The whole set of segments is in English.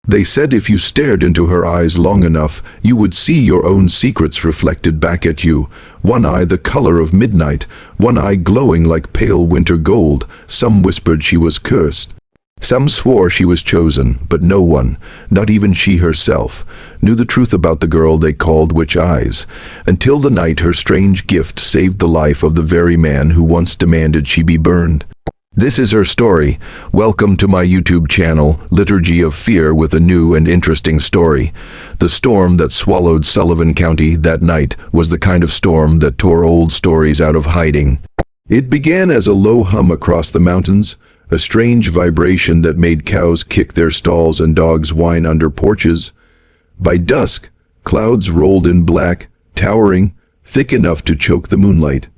They said if you stared into her eyes long enough, you would see your own secrets reflected back at you. One eye the color of midnight, one eye glowing like pale winter gold. Some whispered she was cursed. Some swore she was chosen, but no one, not even she herself, knew the truth about the girl they called Witch Eyes, until the night her strange gift saved the life of the very man who once demanded she be burned. This is her story. Welcome to my YouTube channel, Liturgy of Fear, with a new and interesting story. The storm that swallowed Sullivan County that night was the kind of storm that tore old stories out of hiding. It began as a low hum across the mountains, a strange vibration that made cows kick their stalls and dogs whine under porches. By dusk, clouds rolled in black, towering, thick enough to choke the moonlight.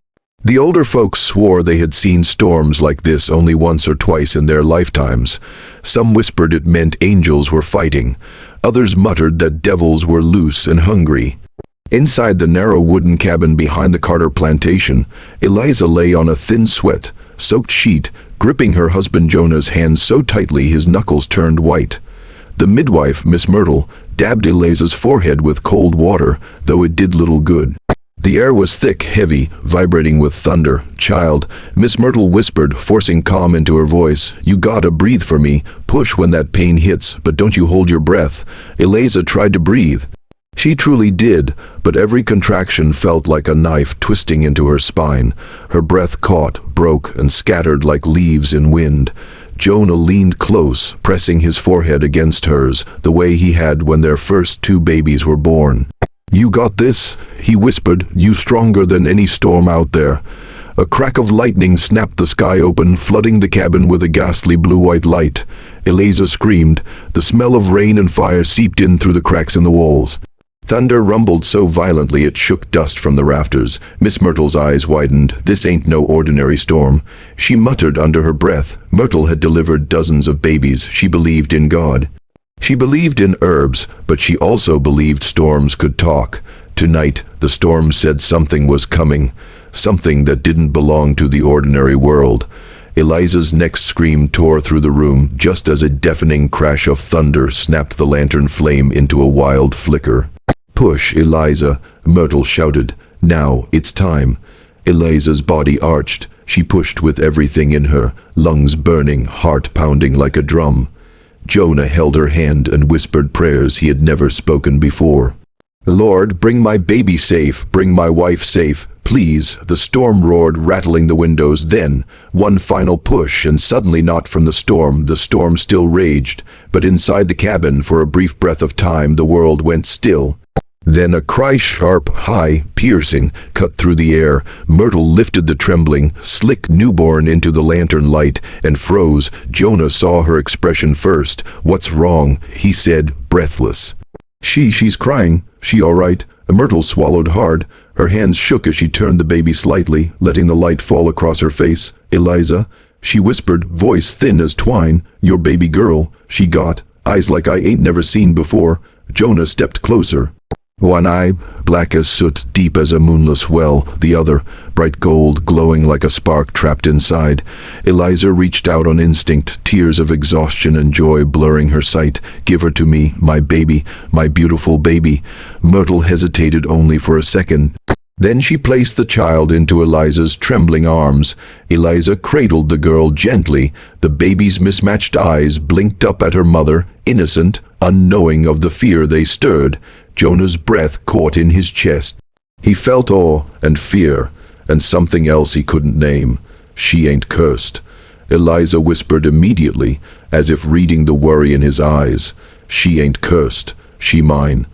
The older folks swore they had seen storms like this only once or twice in their lifetimes. Some whispered it meant angels were fighting. Others muttered that devils were loose and hungry. Inside the narrow wooden cabin behind the Carter plantation, Eliza lay on a thin sweat-soaked sheet, gripping her husband Jonah's hand so tightly his knuckles turned white. The midwife, Miss Myrtle, dabbed Eliza's forehead with cold water, though it did little good. The air was thick, heavy, vibrating with thunder. "Child," Miss Myrtle whispered, forcing calm into her voice, "you gotta breathe for me. Push when that pain hits, but don't you hold your breath." Eliza tried to breathe. She truly did, but every contraction felt like a knife twisting into her spine. Her breath caught, broke, and scattered like leaves in wind. Jonah leaned close, pressing his forehead against hers, the way he had when their first two babies were born. "You got this," he whispered, "you stronger than any storm out there." A crack of lightning snapped the sky open, flooding the cabin with a ghastly blue-white light. Eliza screamed. The smell of rain and fire seeped in through the cracks in the walls. Thunder rumbled so violently it shook dust from the rafters. Miss Myrtle's eyes widened. This ain't no ordinary storm. She muttered under her breath. Myrtle had delivered dozens of babies. She believed in God. She believed in herbs, but she also believed storms could talk. Tonight, the storm said something was coming, something that didn't belong to the ordinary world. Eliza's next scream tore through the room, just as a deafening crash of thunder snapped the lantern flame into a wild flicker. "Push, Eliza," Myrtle shouted. "Now, it's time." Eliza's body arched. She pushed with everything in her, lungs burning, heart pounding like a drum. Jonah held her hand and whispered prayers he had never spoken before. "Lord, bring my baby safe, bring my wife safe, please." The storm roared, rattling the windows. Then, one final push, and suddenly not from the storm still raged, but inside the cabin, for a brief breath of time, the world went still. Then a cry, sharp, high, piercing, cut through the air. Myrtle lifted the trembling, slick newborn into the lantern light and froze. Jonah saw her expression first. "What's wrong?" he said, breathless. She's crying. She all right?" Myrtle swallowed hard. Her hands shook as she turned the baby slightly, letting the light fall across her face. "Eliza," she whispered, voice thin as twine, "your baby girl, she got eyes like I ain't never seen before." Jonah stepped closer. One eye, black as soot, deep as a moonless well. The other, bright gold, glowing like a spark trapped inside. Eliza reached out on instinct, tears of exhaustion and joy blurring her sight. "Give her to me, my baby, my beautiful baby." Myrtle hesitated only for a second. Then she placed the child into Eliza's trembling arms. Eliza cradled the girl gently. The baby's mismatched eyes blinked up at her mother, innocent, unknowing of the fear they stirred. Jonah's breath caught in his chest. He felt awe and fear, and something else he couldn't name. "She ain't cursed," Eliza whispered immediately, as if reading the worry in his eyes. "She ain't cursed. She mine."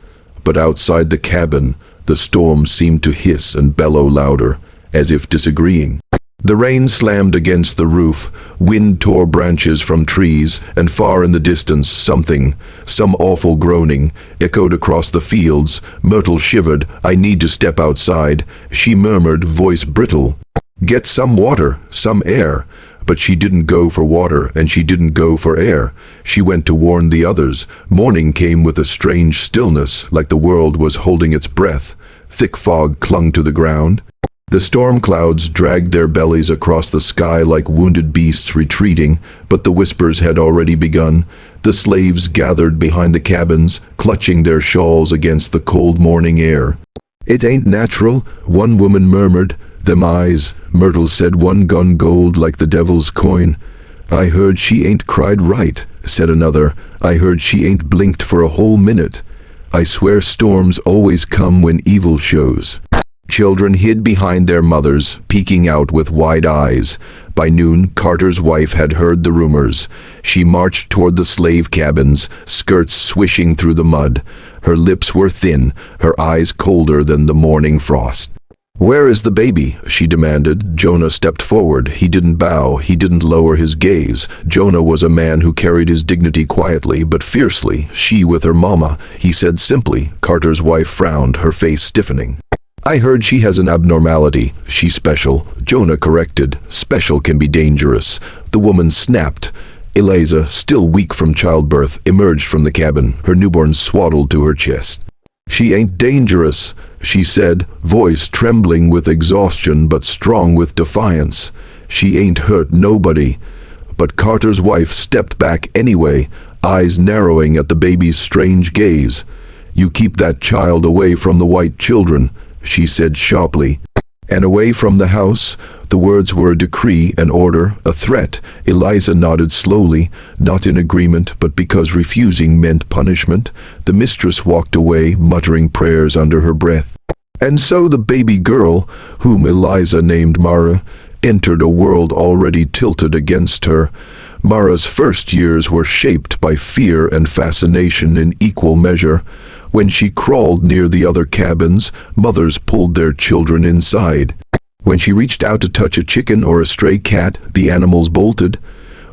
But outside the cabin, the storm seemed to hiss and bellow louder, as if disagreeing. The rain slammed against the roof, wind tore branches from trees, and far in the distance some awful groaning, echoed across the fields. Myrtle shivered. "I need to step outside," she murmured, voice brittle. "Get some water, some air." But she didn't go for water, and she didn't go for air. She went to warn the others. Morning came with a strange stillness, like the world was holding its breath. Thick fog clung to the ground. The storm clouds dragged their bellies across the sky like wounded beasts retreating, but the whispers had already begun. The slaves gathered behind the cabins, clutching their shawls against the cold morning air. "It ain't natural," one woman murmured. "Them eyes," Myrtle said, "one gone gold like the devil's coin." "I heard she ain't cried right," said another. "I heard she ain't blinked for a whole minute. I swear storms always come when evil shows." Children hid behind their mothers, peeking out with wide eyes. By noon, Carter's wife had heard the rumors. She marched toward the slave cabins, skirts swishing through the mud. Her lips were thin, her eyes colder than the morning frost. "Where is the baby?" she demanded. Jonah stepped forward. He didn't bow, he didn't lower his gaze. Jonah was a man who carried his dignity quietly but fiercely. "She with her mama," he said simply. Carter's wife frowned, her face stiffening. "I heard she has an abnormality. She's special." Jonah corrected. "Special can be dangerous." The woman snapped. Eliza, still weak from childbirth, emerged from the cabin, her newborn swaddled to her chest. "She ain't dangerous," she said, voice trembling with exhaustion but strong with defiance. "She ain't hurt nobody." But Carter's wife stepped back anyway, eyes narrowing at the baby's strange gaze. "You keep that child away from the white children," she said sharply. "And away from the house." The words were a decree, an order, a threat. Eliza nodded slowly, not in agreement, but because refusing meant punishment. The mistress walked away, muttering prayers under her breath. And so the baby girl, whom Eliza named Mara, entered a world already tilted against her. Mara's first years were shaped by fear and fascination in equal measure. When she crawled near the other cabins, mothers pulled their children inside. When she reached out to touch a chicken or a stray cat, the animals bolted.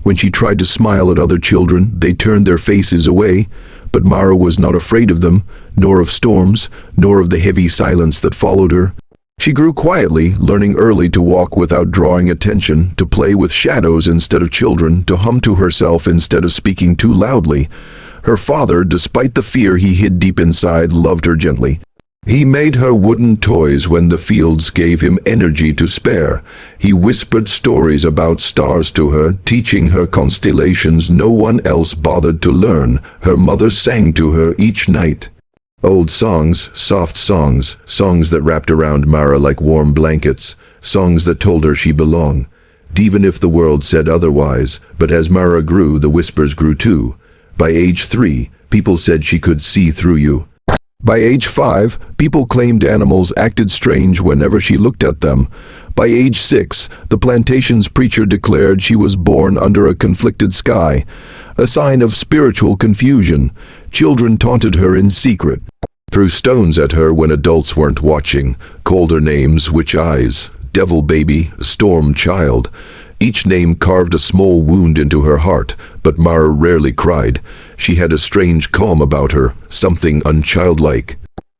When she tried to smile at other children, they turned their faces away. But Mara was not afraid of them, nor of storms, nor of the heavy silence that followed her. She grew quietly, learning early to walk without drawing attention, to play with shadows instead of children, to hum to herself instead of speaking too loudly. Her father, despite the fear he hid deep inside, loved her gently. He made her wooden toys when the fields gave him energy to spare. He whispered stories about stars to her, teaching her constellations no one else bothered to learn. Her mother sang to her each night. Old songs, soft songs, songs that wrapped around Mara like warm blankets, songs that told her she belonged, even if the world said otherwise. But as Mara grew, the whispers grew too. By age 3, people said she could see through you. By age 5, people claimed animals acted strange whenever she looked at them. By age 6, the plantation's preacher declared she was born under a conflicted sky, a sign of spiritual confusion. Children taunted her in secret, threw stones at her when adults weren't watching, called her names, witch eyes, devil baby, storm child. Each name carved a small wound into her heart, but Mara rarely cried. She had a strange calm about her, something unchildlike,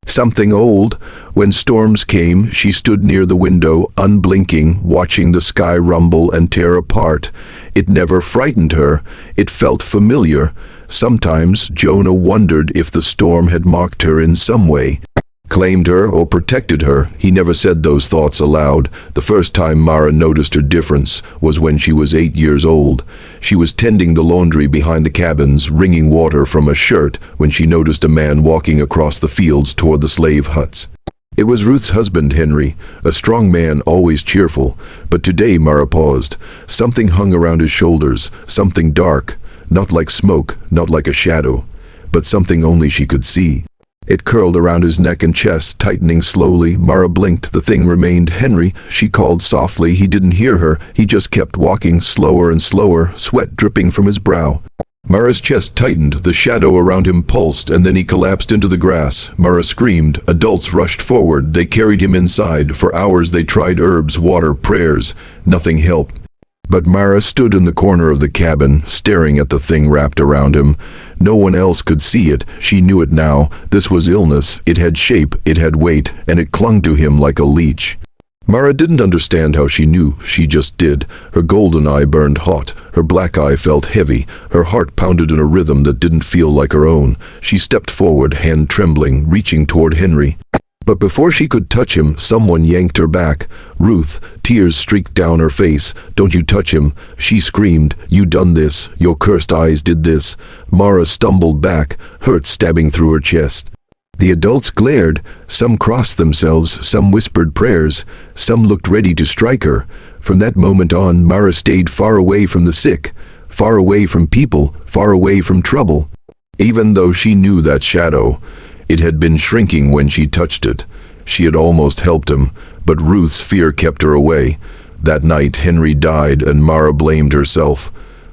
something old. When storms came, she stood near the window, unblinking, watching the sky rumble and tear apart. It never frightened her. It felt familiar. Sometimes Jonah wondered if the storm had mocked her in some way, claimed her or protected her. He never said those thoughts aloud. The first time Mara noticed her difference was when she was 8 years old. She was tending the laundry behind the cabins, wringing water from a shirt, when she noticed a man walking across the fields toward the slave huts. It was Ruth's husband, Henry, a strong man, always cheerful. But today Mara paused. Something hung around his shoulders, something dark, not like smoke, not like a shadow, but something only she could see. It curled around his neck and chest, tightening slowly. Mara blinked. The thing remained. "Henry," she called softly. He didn't hear her. He just kept walking, slower and slower, sweat dripping from his brow. Mara's chest tightened. The shadow around him pulsed, and then he collapsed into the grass. Mara screamed. Adults rushed forward. They carried him inside. For hours they tried herbs, water, prayers. Nothing helped. But Mara stood in the corner of the cabin, staring at the thing wrapped around him. No one else could see it. She knew it now. This was illness. It had shape, it had weight, and it clung to him like a leech. Mara didn't understand how she knew. She just did. Her golden eye burned hot. Her black eye felt heavy. Her heart pounded in a rhythm that didn't feel like her own. She stepped forward, hand trembling, reaching toward Henry. But before she could touch him, someone yanked her back. Ruth, tears streaked down her face. "Don't you touch him," she screamed. "You done this. Your cursed eyes did this." Mara stumbled back, hurt stabbing through her chest. The adults glared. Some crossed themselves, some whispered prayers, some looked ready to strike her. From that moment on, Mara stayed far away from the sick, far away from people, far away from trouble. Even though she knew that shadow, it had been shrinking when she touched it. She had almost helped him, but Ruth's fear kept her away. That night, Henry died, and Mara blamed herself.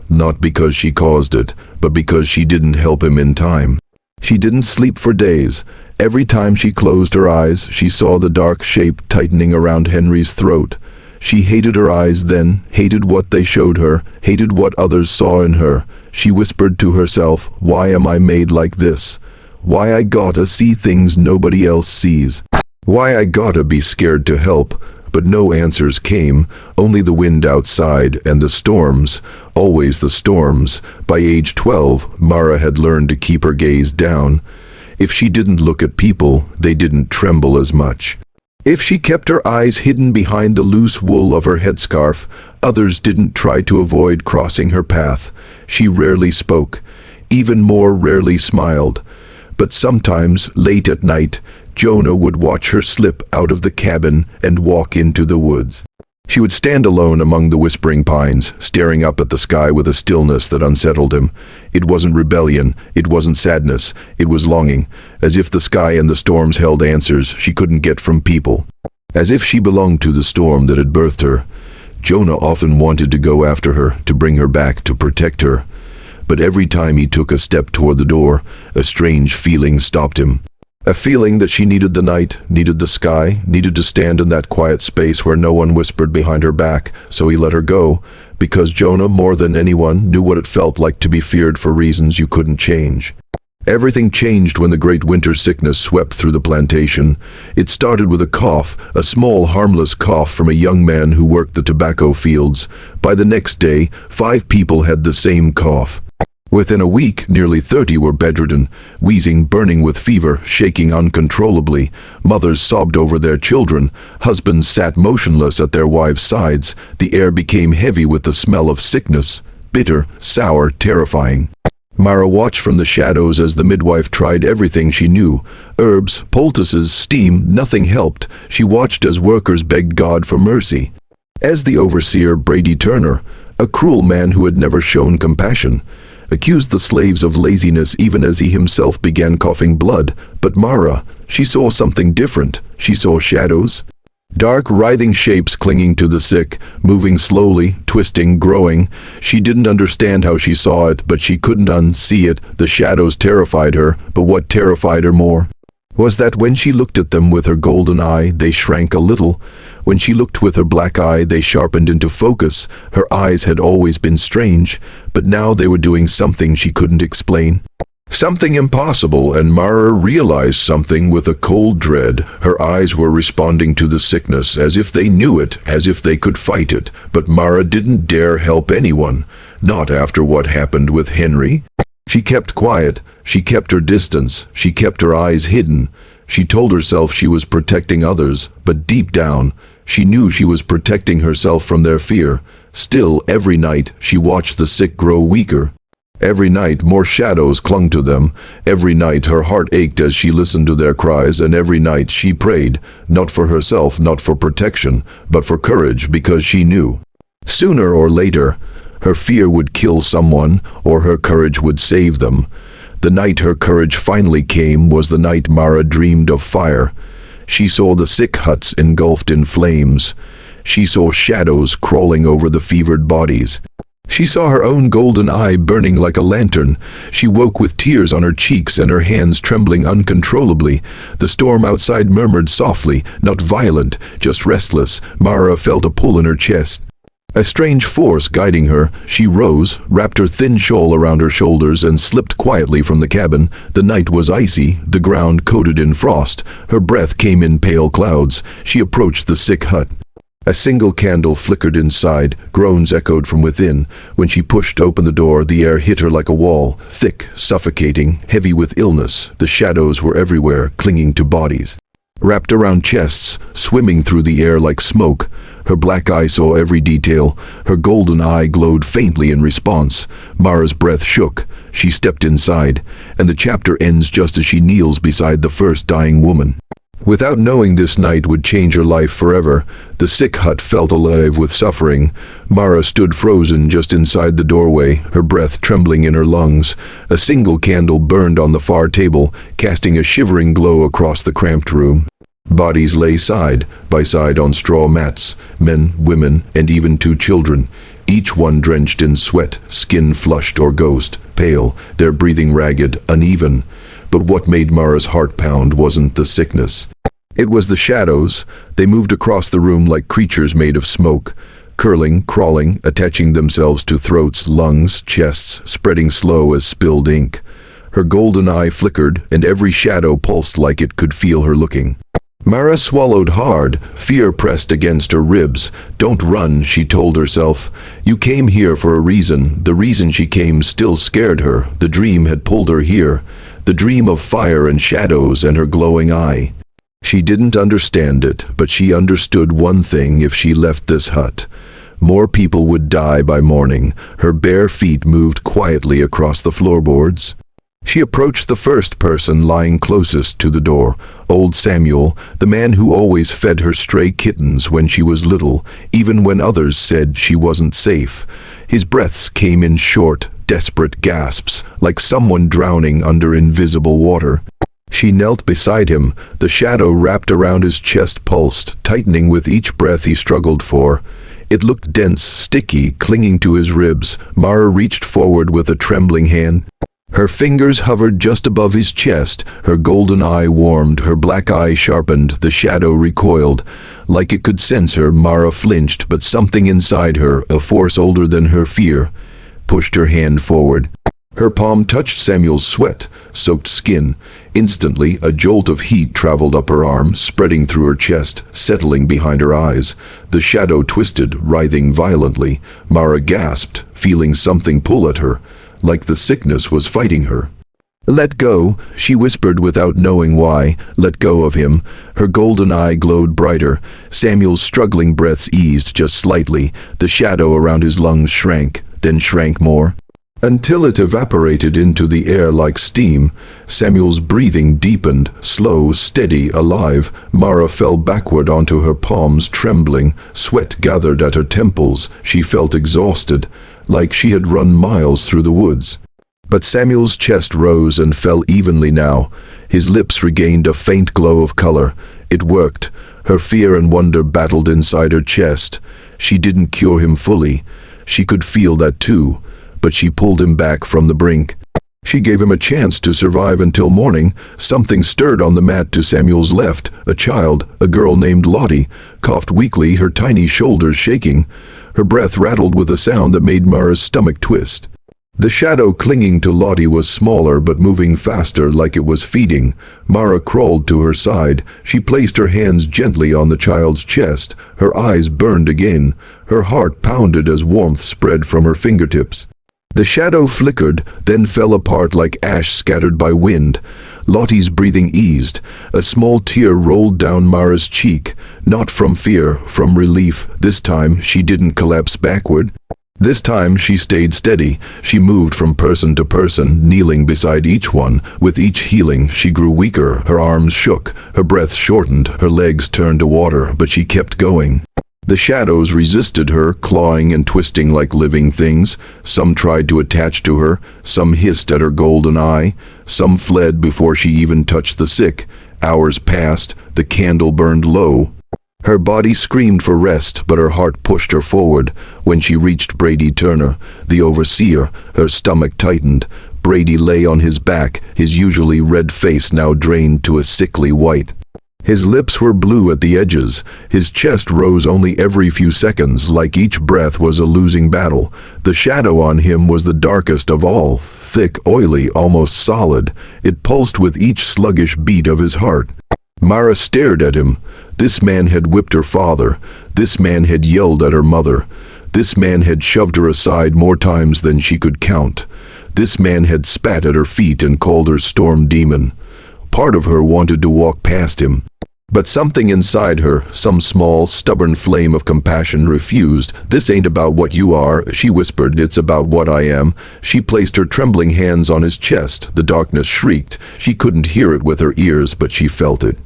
Not because she caused it, but because she didn't help him in time. She didn't sleep for days. Every time she closed her eyes, she saw the dark shape tightening around Henry's throat. She hated her eyes then, hated what they showed her, hated what others saw in her. She whispered to herself, "Why am I made like this? Why I gotta see things nobody else sees? Why I gotta be scared to help?" But no answers came, only the wind outside and the storms, always the storms. By age 12, Mara had learned to keep her gaze down. If she didn't look at people, they didn't tremble as much. If she kept her eyes hidden behind the loose wool of her headscarf, others didn't try to avoid crossing her path. She rarely spoke, even more rarely smiled. But sometimes, late at night, Jonah would watch her slip out of the cabin and walk into the woods. She would stand alone among the whispering pines, staring up at the sky with a stillness that unsettled him. It wasn't rebellion, it wasn't sadness, it was longing, as if the sky and the storms held answers she couldn't get from people. As if she belonged to the storm that had birthed her. Jonah often wanted to go after her, to bring her back, to protect her. But every time he took a step toward the door, a strange feeling stopped him. A feeling that she needed the night, needed the sky, needed to stand in that quiet space where no one whispered behind her back, so he let her go, because Jonah, more than anyone, knew what it felt like to be feared for reasons you couldn't change. Everything changed when the great winter sickness swept through the plantation. It started with a cough, a small harmless cough from a young man who worked the tobacco fields. By the next day, 5 people had the same cough. Within a week, nearly 30 were bedridden, wheezing, burning with fever, shaking uncontrollably. Mothers sobbed over their children. Husbands sat motionless at their wives' sides. The air became heavy with the smell of sickness, bitter, sour, terrifying. Mara watched from the shadows as the midwife tried everything she knew. Herbs, poultices, steam, nothing helped. She watched as workers begged God for mercy. As the overseer, Brady Turner, a cruel man who had never shown compassion, accused the slaves of laziness even as he himself began coughing blood. But Mara, she saw something different. She saw shadows. Dark, writhing shapes clinging to the sick, moving slowly, twisting, growing. She didn't understand how she saw it, but she couldn't unsee it. The shadows terrified her, but what terrified her more was that when she looked at them with her golden eye, they shrank a little. When she looked with her black eye, they sharpened into focus. Her eyes had always been strange, but now they were doing something she couldn't explain. Something impossible, and Mara realized something with a cold dread. Her eyes were responding to the sickness, as if they knew it, as if they could fight it. But Mara didn't dare help anyone, not after what happened with Henry. She kept quiet, she kept her distance, she kept her eyes hidden. She told herself she was protecting others, but deep down, she knew she was protecting herself from their fear. Still, every night, she watched the sick grow weaker. Every night, more shadows clung to them. Every night, her heart ached as she listened to their cries, and every night she prayed, not for herself, not for protection, but for courage, because she knew. Sooner or later, her fear would kill someone, or her courage would save them. The night her courage finally came was the night Mara dreamed of fire. She saw the sick huts engulfed in flames. She saw shadows crawling over the fevered bodies. She saw her own golden eye burning like a lantern. She woke with tears on her cheeks and her hands trembling uncontrollably. The storm outside murmured softly, not violent, just restless. Mara felt a pull in her chest. A strange force guiding her. She rose, wrapped her thin shawl around her shoulders, and slipped quietly from the cabin. The night was icy, the ground coated in frost. Her breath came in pale clouds. She approached the sick hut. A single candle flickered inside. Groans echoed from within. When she pushed open the door, the air hit her like a wall, thick, suffocating, heavy with illness. The shadows were everywhere, clinging to bodies. wrapped around chests, swimming through the air like smoke. Her black eye saw every detail. Her golden eye glowed faintly in response. Mara's breath shook. She stepped inside, and the chapter ends just as she kneels beside the first dying woman. Without knowing this night would change her life forever, the sick hut felt alive with suffering. Mara stood frozen just inside the doorway, her breath trembling in her lungs. A single candle burned on the far table, casting a shivering glow across the cramped room. Bodies lay side by side on straw mats, men, women, and even 2 children, each one drenched in sweat, skin flushed or ghost, pale, their breathing ragged, uneven. But what made Mara's heart pound wasn't the sickness. It was the shadows. They moved across the room like creatures made of smoke, curling, crawling, attaching themselves to throats, lungs, chests, spreading slow as spilled ink. Her golden eye flickered, and every shadow pulsed like it could feel her looking. Mara swallowed hard, fear pressed against her ribs. "Don't run," she told herself. "You came here for a reason." The reason she came still scared her. The dream had pulled her here. The dream of fire and shadows and her glowing eye. She didn't understand it, but she understood one thing: if she left this hut, more people would die by morning. Her bare feet moved quietly across the floorboards. She approached the first person lying closest to the door, old Samuel, the man who always fed her stray kittens when she was little, even when others said she wasn't safe. His breaths came in short, desperate gasps, like someone drowning under invisible water. She knelt beside him, the shadow wrapped around his chest pulsed, tightening with each breath he struggled for. It looked dense, sticky, clinging to his ribs. Mara reached forward with a trembling hand. Her fingers hovered just above his chest. Her golden eye warmed, her black eye sharpened, the shadow recoiled. Like it could sense her, Mara flinched, but something inside her, a force older than her fear, pushed her hand forward. Her palm touched Samuel's sweat-soaked skin. Instantly, a jolt of heat traveled up her arm, spreading through her chest, settling behind her eyes. The shadow twisted, writhing violently. Mara gasped, feeling something pull at her, like the sickness was fighting her. "Let go," she whispered without knowing why. Let go of him. Her golden eye glowed brighter. Samuel's struggling breaths eased just slightly. The shadow around his lungs shrank, then shrank more, until it evaporated into the air like steam. Samuel's breathing deepened, slow, steady, alive. Mara fell backward onto her palms, trembling. Sweat gathered at her temples. She felt exhausted, like she had run miles through the woods. But Samuel's chest rose and fell evenly now. His lips regained a faint glow of color. It worked. Her fear and wonder battled inside her chest. She didn't cure him fully. She could feel that too, but she pulled him back from the brink. She gave him a chance to survive until morning. Something stirred on the mat to Samuel's left. A child, a girl named Lottie, coughed weakly, her tiny shoulders shaking. Her breath rattled with a sound that made Mara's stomach twist. The shadow clinging to Lottie was smaller but moving faster, like it was feeding. Mara crawled to her side. She placed her hands gently on the child's chest. Her eyes burned again. Her heart pounded as warmth spread from her fingertips. The shadow flickered, then fell apart like ash scattered by wind. Lottie's breathing eased. A small tear rolled down Mara's cheek. Not from fear, from relief. This time she didn't collapse backward. This time she stayed steady. She moved from person to person, kneeling beside each one. With each healing, she grew weaker. Her arms shook, her breath shortened, her legs turned to water, but she kept going. The shadows resisted her, clawing and twisting like living things. Some tried to attach to her, some hissed at her golden eye, some fled before she even touched the sick. Hours passed, the candle burned low. Her body screamed for rest, but her heart pushed her forward. When she reached Brady Turner, the overseer, her stomach tightened. Brady lay on his back, his usually red face now drained to a sickly white. His lips were blue at the edges. His chest rose only every few seconds, like each breath was a losing battle. The shadow on him was the darkest of all, thick, oily, almost solid. It pulsed with each sluggish beat of his heart. Mara stared at him. This man had whipped her father. This man had yelled at her mother. This man had shoved her aside more times than she could count. This man had spat at her feet and called her storm demon. Part of her wanted to walk past him, But something inside her, some small, stubborn flame of compassion refused. "This ain't about what you are," she whispered. "It's about what I am." She placed her trembling hands on his chest. The darkness shrieked. She couldn't hear it with her ears, but she felt it.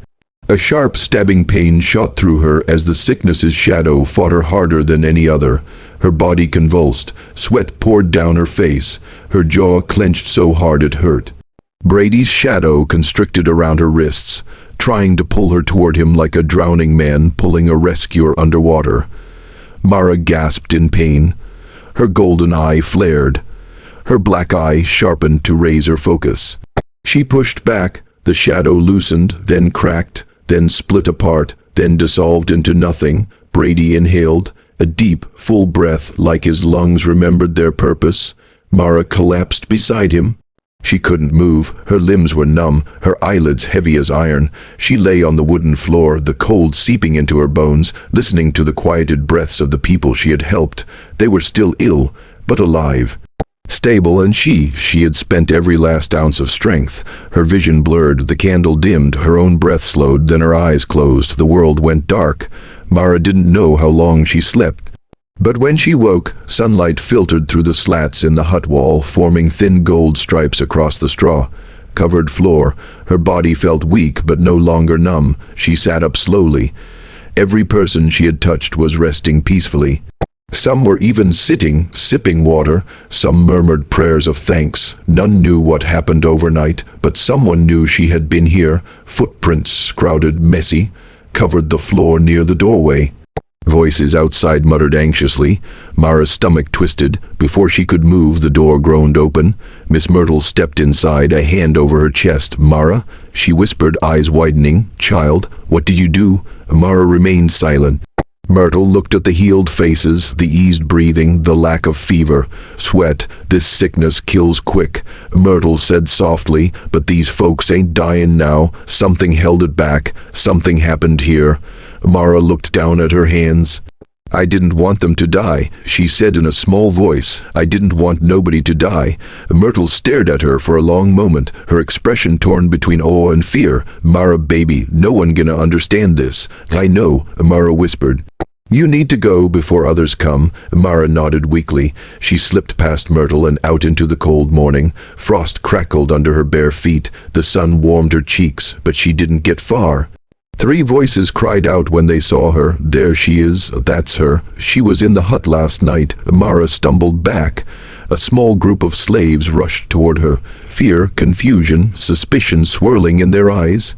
A sharp, stabbing pain shot through her as the sickness's shadow fought her harder than any other. Her body convulsed. Sweat poured down her face. Her jaw clenched so hard it hurt. Brady's shadow constricted around her wrists, trying to pull her toward him like a drowning man pulling a rescuer underwater. Mara gasped in pain. Her golden eye flared. Her black eye sharpened to razor focus. She pushed back. The shadow loosened, then cracked, then split apart, then dissolved into nothing. Brady inhaled, a deep, full breath like his lungs remembered their purpose. Mara collapsed beside him. She couldn't move. Her limbs were numb, her eyelids heavy as iron. She lay on the wooden floor, the cold seeping into her bones, listening to the quieted breaths of the people she had helped. They were still ill, but alive. Stable, and she had spent every last ounce of strength. Her vision blurred, the candle dimmed, her own breath slowed, then her eyes closed. The world went dark. Mara didn't know how long she slept. But when she woke, sunlight filtered through the slats in the hut wall, forming thin gold stripes across the straw-covered floor. Her body felt weak but no longer numb. She sat up slowly. Every person she had touched was resting peacefully. Some were even sitting, sipping water. Some murmured prayers of thanks. None knew what happened overnight, but someone knew she had been here. Footprints, crowded, messy, covered the floor near the doorway. Voices outside muttered anxiously. Mara's stomach twisted. Before she could move, the door groaned open. Miss Myrtle stepped inside, a hand over her chest. "Mara?" she whispered, eyes widening. "Child, what did you do?" Mara remained silent. Myrtle looked at the healed faces, the eased breathing, the lack of fever. "Sweat. This sickness kills quick," Myrtle said softly, "but these folks ain't dying now. Something held it back. Something happened here." Mara looked down at her hands. "I didn't want them to die," she said in a small voice. "I didn't want nobody to die." Myrtle stared at her for a long moment, her expression torn between awe and fear. "Mara, baby, no one gonna understand this." "I know," Mara whispered. "You need to go before others come." Mara nodded weakly. She slipped past Myrtle and out into the cold morning. Frost crackled under her bare feet. The sun warmed her cheeks, but she didn't get far. 3 voices cried out when they saw her. "There she is. That's her. She was in the hut last night." Mara stumbled back. A small group of slaves rushed toward her, fear, confusion, suspicion swirling in their eyes.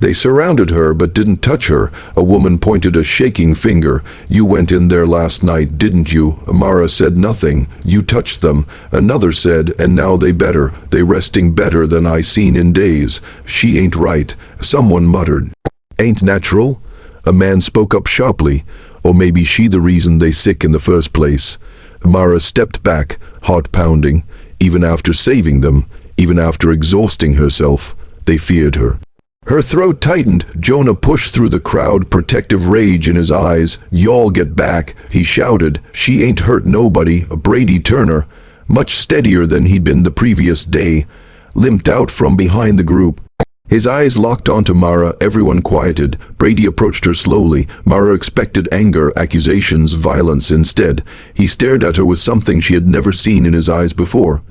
They surrounded her but didn't touch her. A woman pointed a shaking finger. "You went in there last night, didn't you?" Mara said nothing. "You touched them." Another said, "And now they better. They resting better than I seen in days." "She ain't right," someone muttered. "Ain't natural?" A man spoke up sharply. "Or maybe she the reason they sick in the first place." Mara stepped back, heart pounding. Even after saving them, even after exhausting herself, they feared her. Her throat tightened. Jonah pushed through the crowd, protective rage in his eyes. "Y'all get back," he shouted. "She ain't hurt nobody." Brady Turner, much steadier than he'd been the previous day, limped out from behind the group. His eyes locked onto Mara. Everyone quieted. Brady approached her slowly. Mara expected anger, accusations, violence instead. He stared at her with something she had never seen in his eyes before.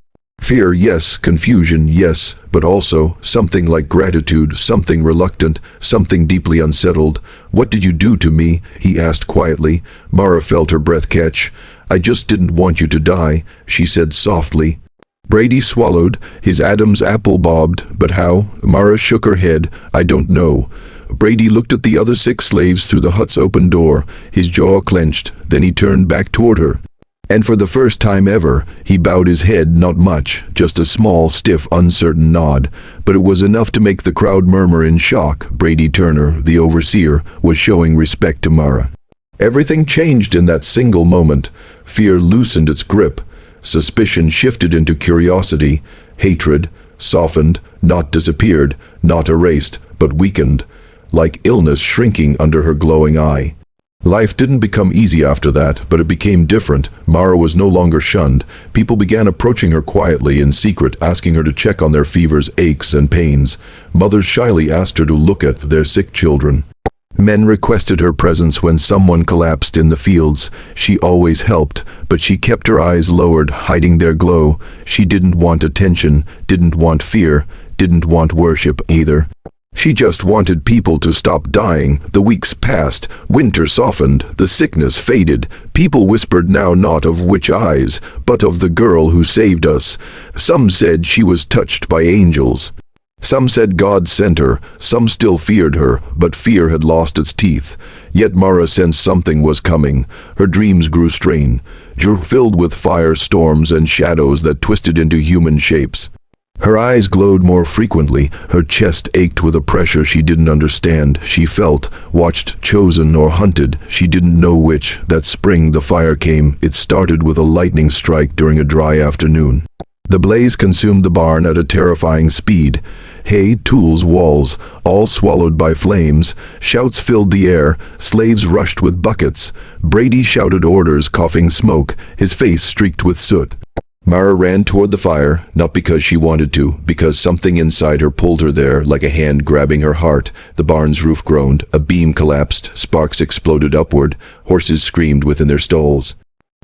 Fear, yes. Confusion, yes. But also something like gratitude, something reluctant, something deeply unsettled. "What did you do to me?" he asked quietly. Mara felt her breath catch. "I just didn't want you to die," she said softly. Brady swallowed. His Adam's apple bobbed. "But how?" Mara shook her head. "I don't know." Brady looked at the other 6 slaves through the hut's open door. His jaw clenched. Then he turned back toward her. And for the first time ever, he bowed his head, not much, just a small, stiff, uncertain nod. But it was enough to make the crowd murmur in shock. Brady Turner, the overseer, was showing respect to Mara. Everything changed in that single moment. Fear loosened its grip. Suspicion shifted into curiosity. Hatred softened, not disappeared, not erased, but weakened, like illness shrinking under her glowing eye. Life didn't become easy after that, but it became different. Mara was no longer shunned. People began approaching her quietly in secret, asking her to check on their fevers, aches, and pains. Mothers shyly asked her to look at their sick children. Men requested her presence when someone collapsed in the fields. She always helped, but she kept her eyes lowered, hiding their glow. She didn't want attention, didn't want fear, didn't want worship either. She just wanted people to stop dying. The weeks passed, winter softened, the sickness faded. People whispered now not of witch eyes, but of the girl who saved us. Some said she was touched by angels. Some said God sent her, some still feared her, but fear had lost its teeth. Yet Mara sensed something was coming. Her dreams grew strained, filled with fire storms and shadows that twisted into human shapes. Her eyes glowed more frequently, her chest ached with a pressure she didn't understand. She felt, watched, chosen or hunted, she didn't know which. That spring the fire came. It started with a lightning strike during a dry afternoon. The blaze consumed the barn at a terrifying speed. Hay, tools, walls, all swallowed by flames. Shouts filled the air. Slaves rushed with buckets. Brady shouted orders, coughing smoke, his face streaked with soot. Mara ran toward the fire, not because she wanted to, because something inside her pulled her there, like a hand grabbing her heart. The barn's roof groaned, a beam collapsed, sparks exploded upward, horses screamed within their stalls.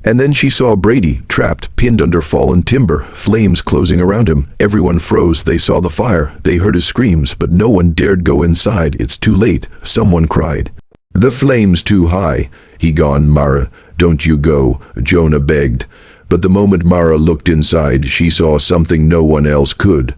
And then she saw Brady, trapped, pinned under fallen timber, flames closing around him. Everyone froze. They saw the fire. They heard his screams, but no one dared go inside. It's too late, someone cried. The flame's too high. He gone, Mara. Don't you go, Jonah begged. But the moment Mara looked inside, she saw something no one else could.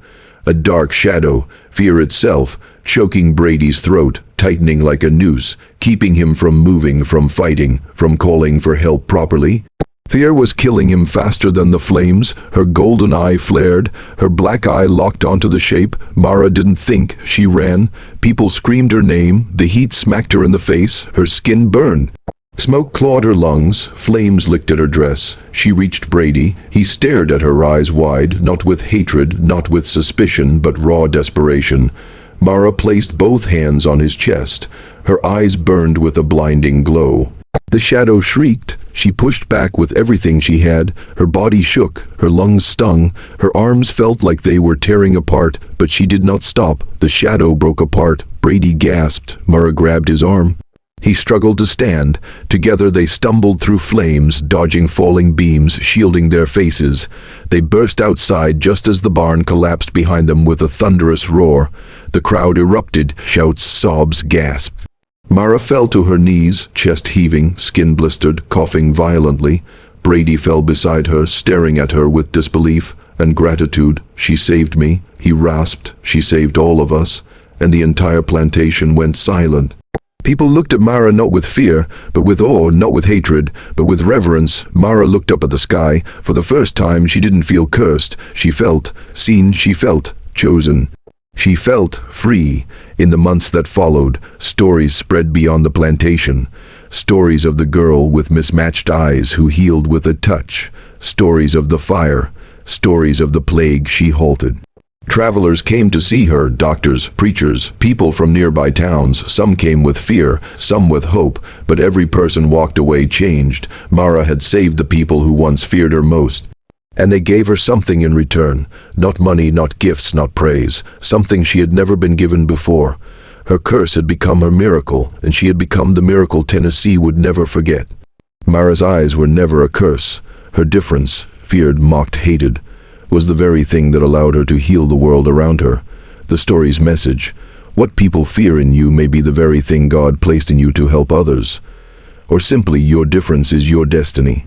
A dark shadow, fear itself, choking Brady's throat, tightening like a noose, keeping him from moving, from fighting, from calling for help properly. Fear was killing him faster than the flames. Her golden eye flared, her black eye locked onto the shape. Mara didn't think, she ran. People screamed her name, the heat smacked her in the face, her skin burned. Smoke clawed her lungs, flames licked at her dress. She reached Brady. He stared at her, eyes wide, not with hatred, not with suspicion, but raw desperation. Mara placed both hands on his chest. Her eyes burned with a blinding glow. The shadow shrieked. She pushed back with everything she had. Her body shook, her lungs stung, her arms felt like they were tearing apart, but she did not stop. The shadow broke apart. Brady gasped. Mara grabbed his arm. He struggled to stand. Together they stumbled through flames, dodging falling beams, shielding their faces. They burst outside just as the barn collapsed behind them with a thunderous roar. The crowd erupted, shouts, sobs, gasps. Mara fell to her knees, chest heaving, skin blistered, coughing violently. Brady fell beside her, staring at her with disbelief and gratitude. She saved me, he rasped. She saved all of us. And the entire plantation went silent. People looked at Mara not with fear, but with awe, not with hatred, but with reverence. Mara looked up at the sky. For the first time, she didn't feel cursed. She felt seen, she felt chosen. She felt free. In the months that followed, stories spread beyond the plantation. Stories of the girl with mismatched eyes who healed with a touch. Stories of the fire. Stories of the plague she halted. Travelers came to see her, doctors, preachers, people from nearby towns. Some came with fear, some with hope, but every person walked away changed. Mara had saved the people who once feared her most. And they gave her something in return. Not money, not gifts, not praise. Something she had never been given before. Her curse had become her miracle, and she had become the miracle Tennessee would never forget. Mara's eyes were never a curse. Her difference, feared, mocked, hated, was the very thing that allowed her to heal the world around her. The story's message: what people fear in you may be the very thing God placed in you to help others. Or simply, your difference is your destiny.